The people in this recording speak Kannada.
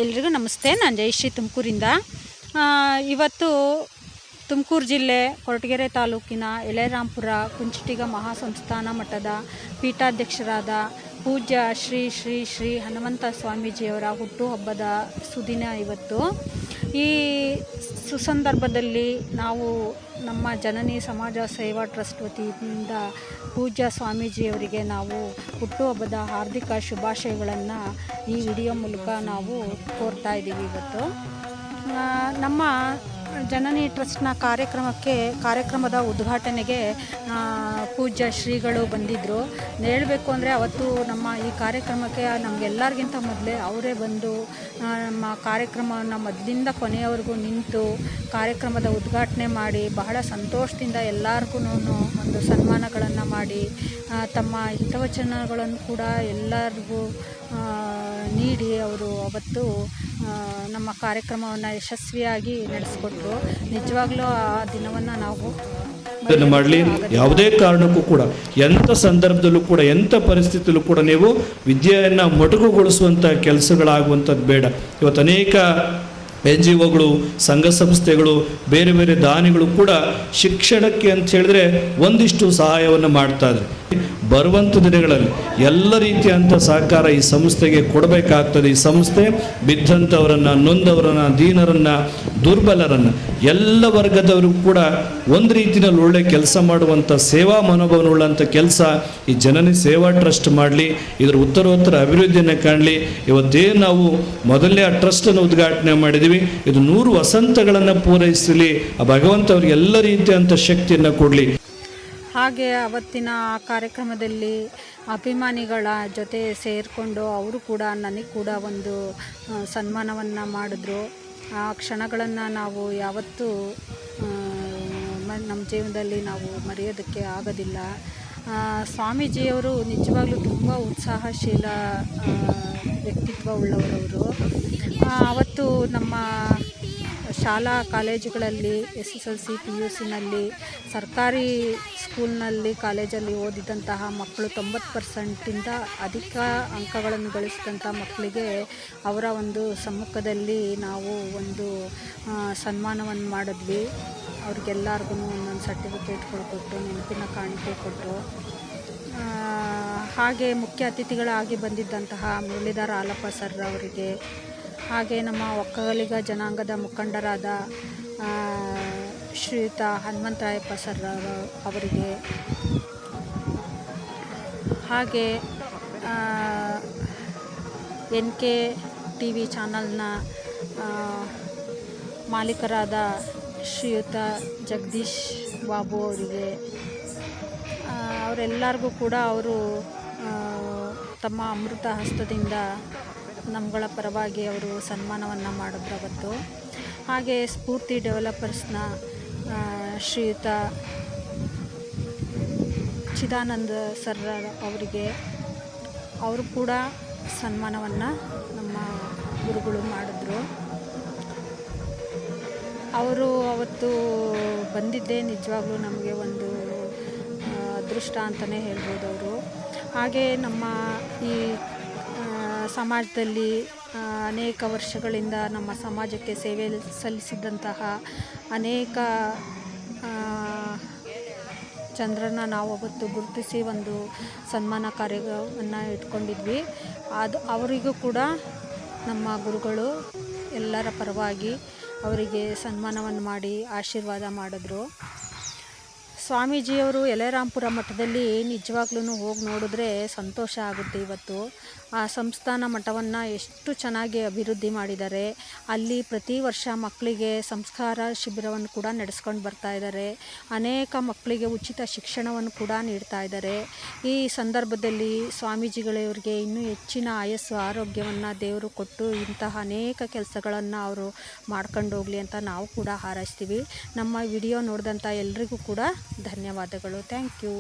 ಎಲ್ರಿಗೂ ನಮಸ್ತೆ. ನಾನು ಜಯಶ್ರೀ ತುಮಕೂರಿಂದ. ಇವತ್ತು ತುಮಕೂರು ಜಿಲ್ಲೆ ಕೊರಟಗೆರೆ ತಾಲೂಕಿನ ಯಲೆರಾಂಪುರ ಕುಂಚಿಟಿಗ ಮಹಾಸಂಸ್ಥಾನ ಮಠದ ಪೀಠಾಧ್ಯಕ್ಷರಾದ ಪೂಜ್ಯ ಶ್ರೀ ಶ್ರೀ ಶ್ರೀ ಹನುಮಂತ ಸ್ವಾಮೀಜಿಯವರ ಹುಟ್ಟುಹಬ್ಬದ ಸುದಿನ ಇವತ್ತು. ಈ ಸುಸಂದರ್ಭದಲ್ಲಿ ನಾವು ನಮ್ಮ ಜನನಿ ಸಮಾಜ ಸೇವಾ ಟ್ರಸ್ಟ್ ವತಿಯಿಂದ ಪೂಜ್ಯ ಸ್ವಾಮೀಜಿಯವರಿಗೆ ನಾವು ಹುಟ್ಟುಹಬ್ಬದ ಹಾರ್ದಿಕ ಶುಭಾಶಯಗಳನ್ನು ಈ ವಿಡಿಯೋ ಮೂಲಕ ನಾವು ಕೋರ್ತಾ ಇದ್ದೀವಿ. ಇವತ್ತು ನಮ್ಮ ಜನನಿ ಟ್ರಸ್ಟ್ನ ಕಾರ್ಯಕ್ರಮದ ಉದ್ಘಾಟನೆಗೆ ಪೂಜ್ಯ ಶ್ರೀಗಳು ಬಂದಿದ್ದರು. ಹೇಳಬೇಕು ಅಂದರೆ ಅವತ್ತು ನಮ್ಮ ಈ ಕಾರ್ಯಕ್ರಮಕ್ಕೆ ನಮಗೆಲ್ಲರಿಗಿಂತ ಮೊದಲೇ ಅವರೇ ಬಂದು ನಮ್ಮ ಕಾರ್ಯಕ್ರಮವನ್ನು ಮೊದಲಿಂದ ಕೊನೆಯವರೆಗೂ ನಿಂತು ಕಾರ್ಯಕ್ರಮದ ಉದ್ಘಾಟನೆ ಮಾಡಿ ಬಹಳ ಸಂತೋಷದಿಂದ ಎಲ್ಲರಿಗೂ ಒಂದು ಸನ್ಮಾನಗಳನ್ನು ಮಾಡಿ ತಮ್ಮ ಹಿತವಚನಗಳನ್ನು ಕೂಡ ಎಲ್ಲರಿಗೂ ನೀಡಿ ಅವರು ಅವತ್ತು ನಮ್ಮ ಕಾರ್ಯಕ್ರಮವನ್ನು ಯಶಸ್ವಿಯಾಗಿ ನಡೆಸಿಕೊಟ್ರು. ನಿಜವಾಗ್ಲೂ ಆ ದಿನವನ್ನು ನಾವು ಮಾಡಲಿ. ಯಾವುದೇ ಕಾರಣಕ್ಕೂ ಕೂಡ ಎಂಥ ಸಂದರ್ಭದಲ್ಲೂ ಕೂಡ ಎಂಥ ಪರಿಸ್ಥಿತಿಯಲ್ಲೂ ಕೂಡ ನೀವು ವಿದ್ಯೆಯನ್ನು ಮೊಟಕುಗೊಳಿಸುವಂಥ ಕೆಲಸಗಳಾಗುವಂಥದ್ದು ಬೇಡ. ಇವತ್ತು ಅನೇಕ NGOಗಳು, ಸಂಘ ಸಂಸ್ಥೆಗಳು, ಬೇರೆ ಬೇರೆ ದಾನಿಗಳು ಕೂಡ ಶಿಕ್ಷಣಕ್ಕೆ ಅಂತ ಹೇಳಿದ್ರೆ ಒಂದಿಷ್ಟು ಸಹಾಯವನ್ನು ಮಾಡ್ತಾ ಇದ್ದಾರೆ. ಬರುವಂಥ ದಿನಗಳಲ್ಲಿ ಎಲ್ಲ ರೀತಿಯಂಥ ಸಹಕಾರ ಈ ಸಂಸ್ಥೆಗೆ ಕೊಡಬೇಕಾಗ್ತದೆ. ಈ ಸಂಸ್ಥೆ ಬಿದ್ದಂಥವರನ್ನು, ನೊಂದವರನ್ನು, ದೀನರನ್ನು, ದುರ್ಬಲರನ್ನು, ಎಲ್ಲ ವರ್ಗದವರು ಕೂಡ ಒಂದು ರೀತಿಯಲ್ಲಿ ಒಳ್ಳೆ ಕೆಲಸ ಮಾಡುವಂಥ ಸೇವಾ ಮನೋಭಾವನುಳ್ಳಂಥ ಕೆಲಸ ಈ ಜನನಿ ಸೇವಾ ಟ್ರಸ್ಟ್ ಮಾಡಲಿ. ಇದರ ಉತ್ತರೋತ್ತರ ಅಭಿವೃದ್ಧಿಯನ್ನು ಕಾಣಲಿ. ಇವತ್ತೇನು ನಾವು ಮೊದಲನೇ ಆ ಟ್ರಸ್ಟನ್ನು ಉದ್ಘಾಟನೆ ಮಾಡಿದ್ದೀವಿ, ಇದು 100 ವಸಂತಗಳನ್ನು ಪೂರೈಸಲಿ. ಆ ಭಗವಂತ ಅವರಿಗೆ ಎಲ್ಲ ರೀತಿಯಂಥ ಶಕ್ತಿಯನ್ನು ಕೊಡಲಿ. ಹಾಗೆ ಅವತ್ತಿನ ಕಾರ್ಯಕ್ರಮದಲ್ಲಿ ಅಭಿಮಾನಿಗಳ ಜೊತೆ ಸೇರಿಕೊಂಡು ಅವರು ಕೂಡ ನನಗೆ ಕೂಡ ಒಂದು ಸನ್ಮಾನವನ್ನು ಮಾಡಿದ್ರು. ಆ ಕ್ಷಣಗಳನ್ನು ನಾವು ಯಾವತ್ತೂ ನಮ್ಮ ಜೀವನದಲ್ಲಿ ನಾವು ಮರೆಯೋದಕ್ಕೆ ಆಗೋದಿಲ್ಲ. ಸ್ವಾಮೀಜಿಯವರು ನಿಜವಾಗ್ಲೂ ತುಂಬ ಉತ್ಸಾಹಶೀಲ ವ್ಯಕ್ತಿತ್ವ ಉಳ್ಳವರವರು. ಅವತ್ತು ನಮ್ಮ ಶಾಲಾ ಕಾಲೇಜುಗಳಲ್ಲಿ SSLC PUCನಲ್ಲಿ ಸರ್ಕಾರಿ ಸ್ಕೂಲ್ನಲ್ಲಿ ಕಾಲೇಜಲ್ಲಿ ಓದಿದಂತಹ ಮಕ್ಕಳು 90% ಅಧಿಕ ಅಂಕಗಳನ್ನು ಗಳಿಸಿದಂಥ ಮಕ್ಕಳಿಗೆ ಅವರ ಒಂದು ಸಮ್ಮುಖದಲ್ಲಿ ನಾವು ಒಂದು ಸನ್ಮಾನವನ್ನು ಮಾಡಿದ್ವಿ. ಅವ್ರಿಗೆಲ್ಲರಿಗೂ ಒಂದೊಂದು ಸರ್ಟಿಫಿಕೇಟ್ಗಳು ಕೊಟ್ಟು, ನೆನಪಿನ ಕಾಣಿಕೆ ಕೊಟ್ಟು, ಹಾಗೆ ಮುಖ್ಯ ಅತಿಥಿಗಳಾಗಿ ಬಂದಿದ್ದಂತಹ ಮುರಳೀಧರ ಹಾಲಪ್ಪ ಸರ್ ಅವರಿಗೆ, ಹಾಗೆ ನಮ್ಮ ಒಕ್ಕಲಿಗ ಜನಾಂಗದ ಮುಖಂಡರಾದ ಶ್ರೀಯುತ ಹನುಮಂತರಾಯಪ್ಪ ಸರ್ ಅವರಿಗೆ, ಹಾಗೆ NK TV ಚಾನಲ್ನ ಮಾಲೀಕರಾದ ಶ್ರೀಯುತ ಜಗದೀಶ್ ಬಾಬು ಅವರಿಗೆ, ಅವರೆಲ್ಲರಿಗೂ ಕೂಡ ಅವರು ತಮ್ಮ ಅಮೃತ ಹಸ್ತದಿಂದ ನಮ್ಮಗಳ ಪರವಾಗಿ ಅವರು ಸನ್ಮಾನವನ್ನು ಮಾಡಿದ್ರು ಅವತ್ತು. ಹಾಗೆ ಸ್ಫೂರ್ತಿ ಡೆವಲಪರ್ಸ್ನ ಶ್ರೀಯುತ ಚಿದಾನಂದ ಸರ್ ಅವರಿಗೆ, ಅವರು ಕೂಡ ಸನ್ಮಾನವನ್ನು ನಮ್ಮ ಗುರುಗಳು ಮಾಡಿದ್ರು. ಅವರು ಅವತ್ತು ಬಂದಿದ್ದೇ ನಿಜವಾಗ್ಲೂ ನಮಗೆ ಒಂದು ಅದೃಷ್ಟ ಅಂತಲೇ ಹೇಳ್ಬೋದು ಅವರು. ಹಾಗೆ ನಮ್ಮ ಈ ಸಮಾಜದಲ್ಲಿ ಅನೇಕ ವರ್ಷಗಳಿಂದ ನಮ್ಮ ಸಮಾಜಕ್ಕೆ ಸೇವೆ ಸಲ್ಲಿಸಿದಂತಹ ಅನೇಕ ಜನರನ್ನು ನಾವು ಅವತ್ತು ಗುರುತಿಸಿ ಒಂದು ಸನ್ಮಾನ ಕಾರ್ಯವನ್ನು ಇಟ್ಕೊಂಡಿದ್ವಿ. ಅವರಿಗೂ ಕೂಡ ನಮ್ಮ ಗುರುಗಳು ಎಲ್ಲರ ಪರವಾಗಿ ಅವರಿಗೆ ಸನ್ಮಾನವನ್ನು ಮಾಡಿ ಆಶೀರ್ವಾದ ಮಾಡಿದ್ರು. ಸ್ವಾಮೀಜಿಯವರು ಯಲೆರಾಂಪುರ ಮಠದಲ್ಲಿ ನಿಜವಾಗ್ಲೂ ಹೋಗಿ ನೋಡಿದ್ರೆ ಸಂತೋಷ ಆಗುತ್ತೆ. ಇವತ್ತು ಆ ಸಂಸ್ಥಾನ ಮಠವನ್ನು ಎಷ್ಟು ಚೆನ್ನಾಗಿ ಅಭಿವೃದ್ಧಿ ಮಾಡಿದ್ದಾರೆ. ಅಲ್ಲಿ ಪ್ರತಿ ವರ್ಷ ಮಕ್ಕಳಿಗೆ ಸಂಸ್ಕಾರ ಶಿಬಿರವನ್ನು ಕೂಡ ನಡೆಸ್ಕೊಂಡು ಬರ್ತಾ ಇದ್ದಾರೆ. ಅನೇಕ ಮಕ್ಕಳಿಗೆ ಉಚಿತ ಶಿಕ್ಷಣವನ್ನು ಕೂಡ ನೀಡ್ತಾ ಇದ್ದಾರೆ. ಈ ಸಂದರ್ಭದಲ್ಲಿ ಸ್ವಾಮೀಜಿಗಳವರಿಗೆ ಇನ್ನೂ ಹೆಚ್ಚಿನ ಆಯಸ್ಸು, ಆರೋಗ್ಯವನ್ನು ದೇವರು ಕೊಟ್ಟು ಇಂತಹ ಅನೇಕ ಕೆಲಸಗಳನ್ನು ಅವರು ಮಾಡ್ಕೊಂಡು ಹೋಗಲಿ ಅಂತ ನಾವು ಕೂಡ ಹಾರೈಸ್ತೀವಿ. ನಮ್ಮ ವಿಡಿಯೋ ನೋಡಿದಂಥ ಎಲ್ರಿಗೂ ಕೂಡ ಧನ್ಯವಾದಗಳು. Thank you.